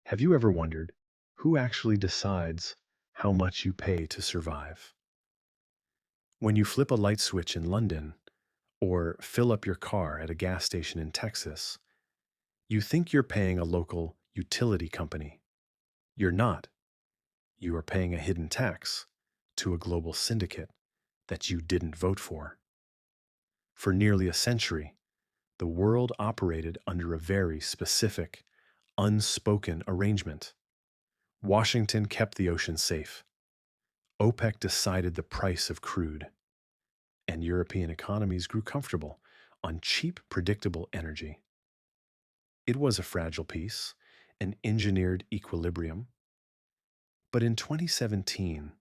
Have you ever wondered who actually decides how much you pay to survive? When you flip a light switch in London or fill up your car at a gas station in Texas, you think you're paying a local utility company. You're not. You are paying a hidden tax to a global syndicate that you didn't vote for. For nearly a century, the world operated under a very specific, unspoken arrangement. Washington kept the ocean safe. OPEC decided the price of crude, and European economies grew comfortable on cheap, predictable energy. It was a fragile peace, an engineered equilibrium. But in 2017,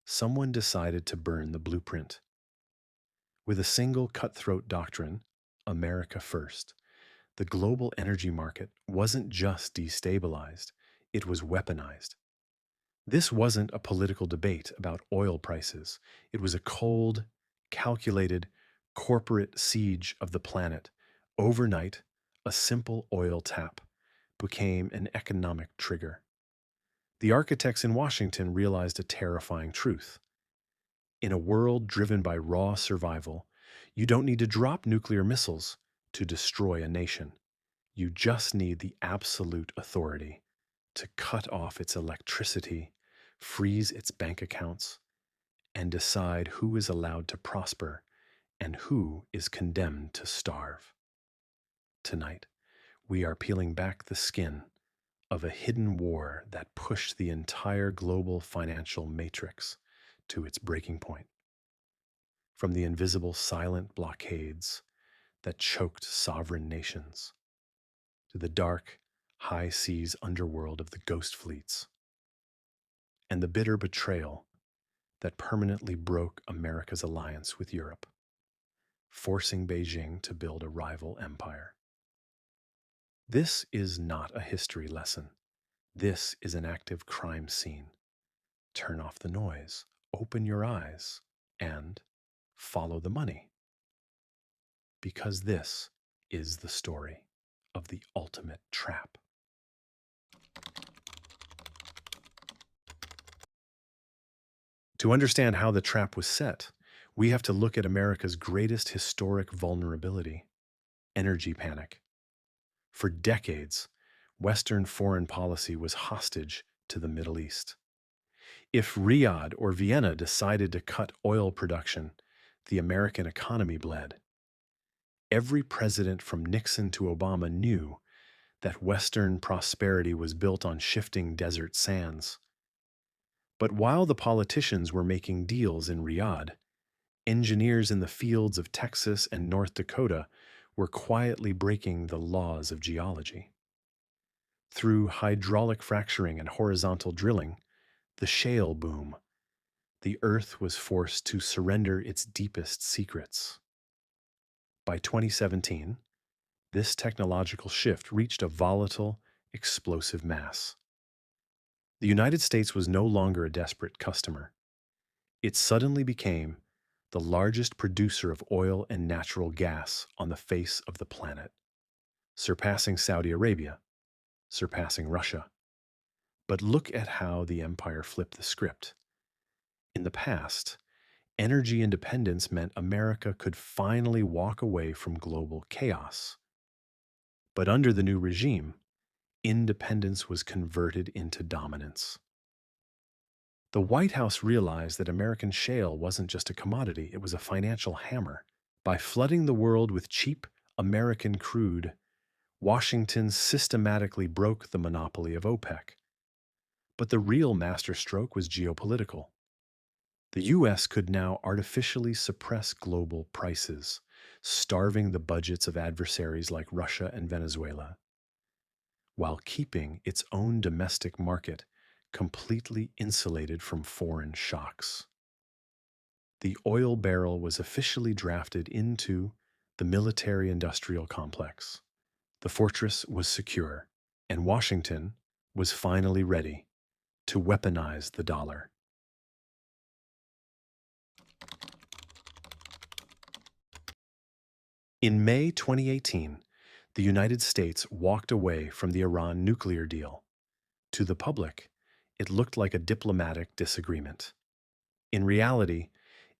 someone decided to burn the blueprint. With a single cutthroat doctrine, America first, the global energy market wasn't just destabilized, it was weaponized. This wasn't a political debate about oil prices. It was a cold, calculated, corporate siege of the planet. Overnight, a simple oil tap became an economic trigger. The architects in Washington realized a terrifying truth. In a world driven by raw survival, you don't need to drop nuclear missiles to destroy a nation. You just need the absolute authority to cut off its electricity, freeze its bank accounts, and decide who is allowed to prosper and who is condemned to starve. Tonight, we are peeling back the skin of a hidden war that pushed the entire global financial matrix to its breaking point. From the invisible silent blockades that choked sovereign nations to the dark, high seas underworld of the ghost fleets, and the bitter betrayal that permanently broke America's alliance with Europe, forcing Beijing to build a rival empire. This is not a history lesson. This is an active crime scene. Turn off the noise, open your eyes, and follow the money. Because this is the story of the ultimate trap. To understand how the trap was set, we have to look at America's greatest historic vulnerability: energy panic. For decades, Western foreign policy was hostage to the Middle East. If Riyadh or Vienna decided to cut oil production, the American economy bled. Every president from Nixon to Obama knew that Western prosperity was built on shifting desert sands. But while the politicians were making deals in Riyadh, engineers in the fields of Texas and North Dakota were quietly breaking the laws of geology. Through hydraulic fracturing and horizontal drilling, the shale boom, the earth was forced to surrender its deepest secrets. By 2017, this technological shift reached a volatile, explosive mass. The United States was no longer a desperate customer. It suddenly became the largest producer of oil and natural gas on the face of the planet, surpassing Saudi Arabia, surpassing Russia. But look at how the empire flipped the script. In the past, energy independence meant America could finally walk away from global chaos. But under the new regime, independence was converted into dominance. The White House realized that American shale wasn't just a commodity, it was a financial hammer. By flooding the world with cheap American crude, Washington systematically broke the monopoly of OPEC. But the real masterstroke was geopolitical. The U.S. could now artificially suppress global prices, starving the budgets of adversaries like Russia and Venezuela, while keeping its own domestic market completely insulated from foreign shocks. The oil barrel was officially drafted into the military-industrial complex. The fortress was secure, and Washington was finally ready to weaponize the dollar. In May 2018, the United States walked away from the Iran nuclear deal. To the public, it looked like a diplomatic disagreement. In reality,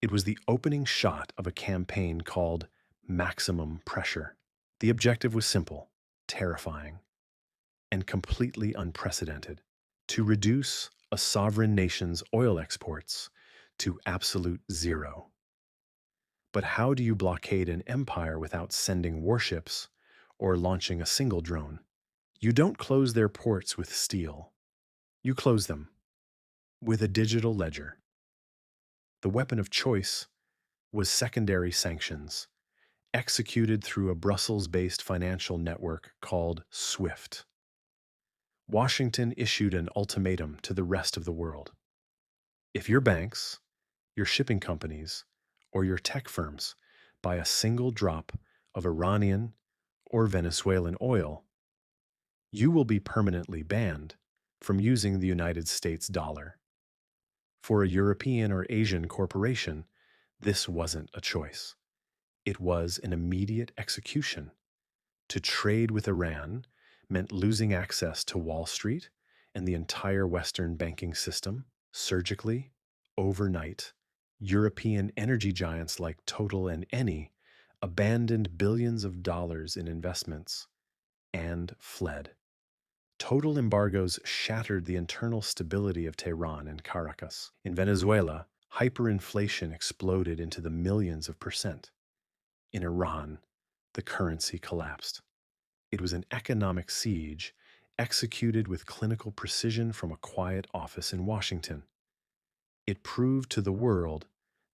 it was the opening shot of a campaign called Maximum Pressure. The objective was simple, terrifying, and completely unprecedented: to reduce a sovereign nation's oil exports to absolute zero. But how do you blockade an empire without sending warships or launching a single drone? You don't close their ports with steel. You close them with a digital ledger. The weapon of choice was secondary sanctions, executed through a Brussels-based financial network called SWIFT. Washington issued an ultimatum to the rest of the world. If your banks, your shipping companies, or your tech firms buy a single drop of Iranian or Venezuelan oil, you will be permanently banned from using the United States dollar. For a European or Asian corporation, this wasn't a choice. It was an immediate execution. To trade with Iran meant losing access to Wall Street and the entire Western banking system surgically, overnight. European energy giants like Total and Eni abandoned billions of dollars in investments and fled. Total embargoes shattered the internal stability of Tehran and Caracas. In Venezuela, hyperinflation exploded into the millions of percent. In Iran, the currency collapsed. It was an economic siege executed with clinical precision from a quiet office in Washington. It proved to the world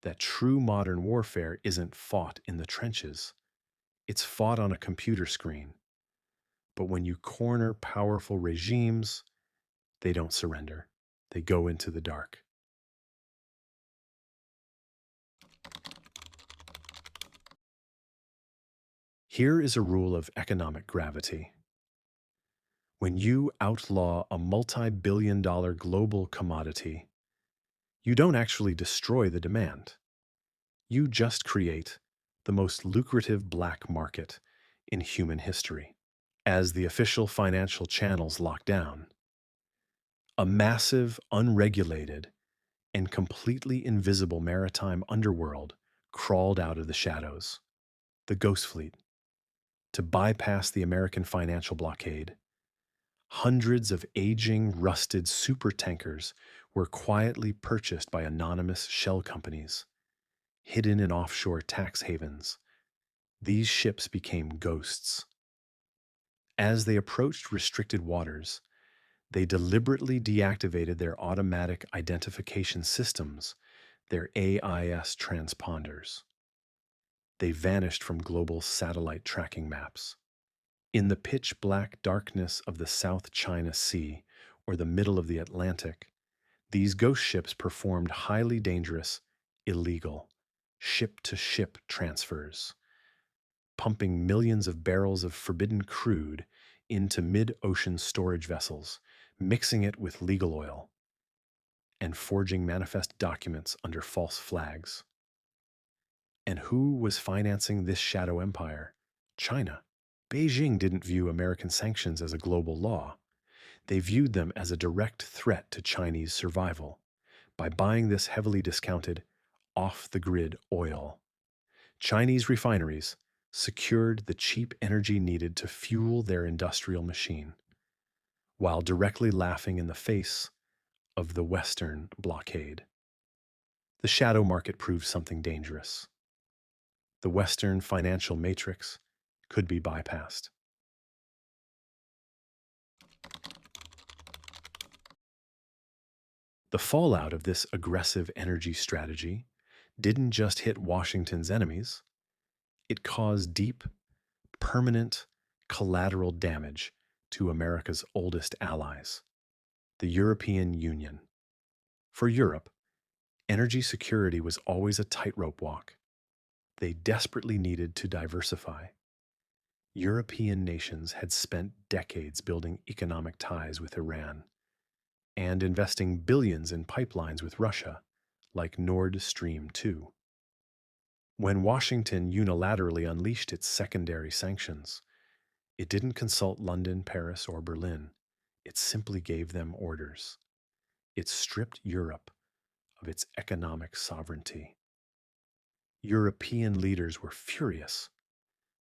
that true modern warfare isn't fought in the trenches. It's fought on a computer screen. But when you corner powerful regimes, they don't surrender. They go into the dark. Here is a rule of economic gravity. When you outlaw a multi-billion-dollar global commodity, you don't actually destroy the demand. You just create the most lucrative black market in human history. As the official financial channels lock down, a massive, unregulated, and completely invisible maritime underworld crawled out of the shadows, the Ghost Fleet. To bypass the American financial blockade, hundreds of aging, rusted supertankers were quietly purchased by anonymous shell companies, hidden in offshore tax havens. These ships became ghosts. As they approached restricted waters, they deliberately deactivated their automatic identification systems, their AIS transponders. They vanished from global satellite tracking maps. In the pitch-black darkness of the South China Sea or the middle of the Atlantic, these ghost ships performed highly dangerous, illegal, ship-to-ship transfers, pumping millions of barrels of forbidden crude into mid-ocean storage vessels, mixing it with legal oil, and forging manifest documents under false flags. And who was financing this shadow empire? China. Beijing didn't view American sanctions as a global law. They viewed them as a direct threat to Chinese survival. By buying this heavily discounted, off-the-grid oil, Chinese refineries secured the cheap energy needed to fuel their industrial machine, while directly laughing in the face of the Western blockade. The shadow market proved something dangerous. The Western financial matrix could be bypassed. The fallout of this aggressive energy strategy didn't just hit Washington's enemies, it caused deep, permanent, collateral damage to America's oldest allies, the European Union. For Europe, energy security was always a tightrope walk. They desperately needed to diversify. European nations had spent decades building economic ties with Iran and investing billions in pipelines with Russia, like Nord Stream 2. When Washington unilaterally unleashed its secondary sanctions, it didn't consult London, Paris, or Berlin. It simply gave them orders. It stripped Europe of its economic sovereignty. European leaders were furious.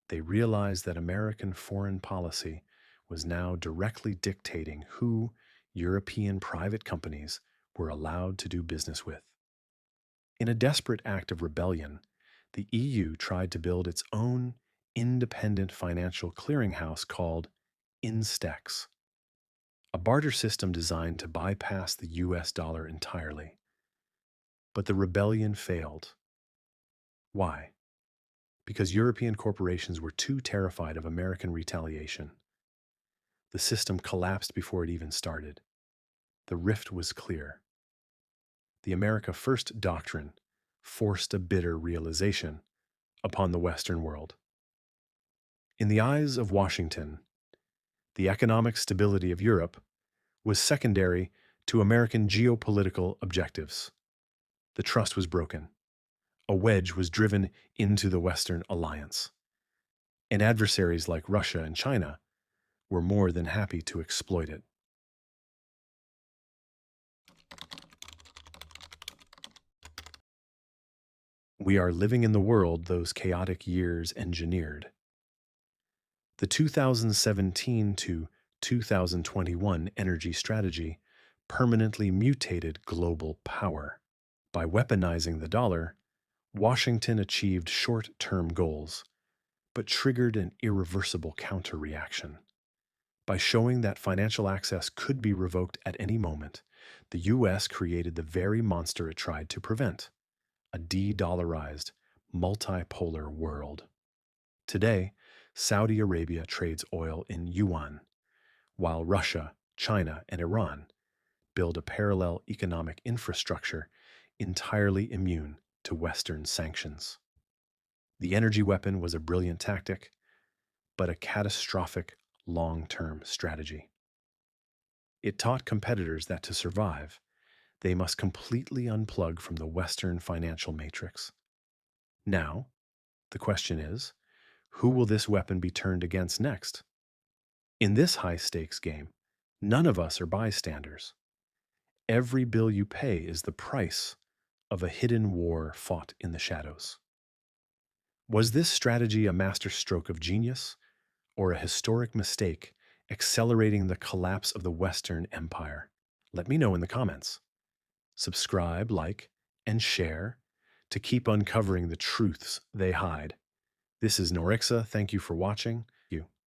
They realized that American foreign policy was now directly dictating who European private companies were allowed to do business with. In a desperate act of rebellion, the EU tried to build its own independent financial clearinghouse called Instex, a barter system designed to bypass the US dollar entirely. But the rebellion failed. Why? Because European corporations were too terrified of American retaliation. The system collapsed before it even started. The rift was clear. The America First doctrine forced a bitter realization upon the Western world. In the eyes of Washington, the economic stability of Europe was secondary to American geopolitical objectives. The trust was broken. A wedge was driven into the Western alliance. And adversaries like Russia and China were more than happy to exploit it. We are living in the world those chaotic years engineered. The 2017 to 2021 energy strategy permanently mutated global power. By weaponizing the dollar, Washington achieved short-term goals, but triggered an irreversible counter-reaction. By showing that financial access could be revoked at any moment, the U.S. created the very monster it tried to prevent: a de-dollarized, multipolar world. Today, Saudi Arabia trades oil in yuan, while Russia, China, and Iran build a parallel economic infrastructure entirely immune to Western sanctions. The energy weapon was a brilliant tactic, but a catastrophic long-term strategy. It taught competitors that to survive, they must completely unplug from the Western financial matrix. Now, the question is, who will this weapon be turned against next? In this high-stakes game, none of us are bystanders. Every bill you pay is the price of a hidden war fought in the shadows. Was this strategy a masterstroke of genius or a historic mistake accelerating the collapse of the Western Empire? Let me know in the comments. Subscribe, like, and share to keep uncovering the truths they hide. This is Norixa. Thank you for watching.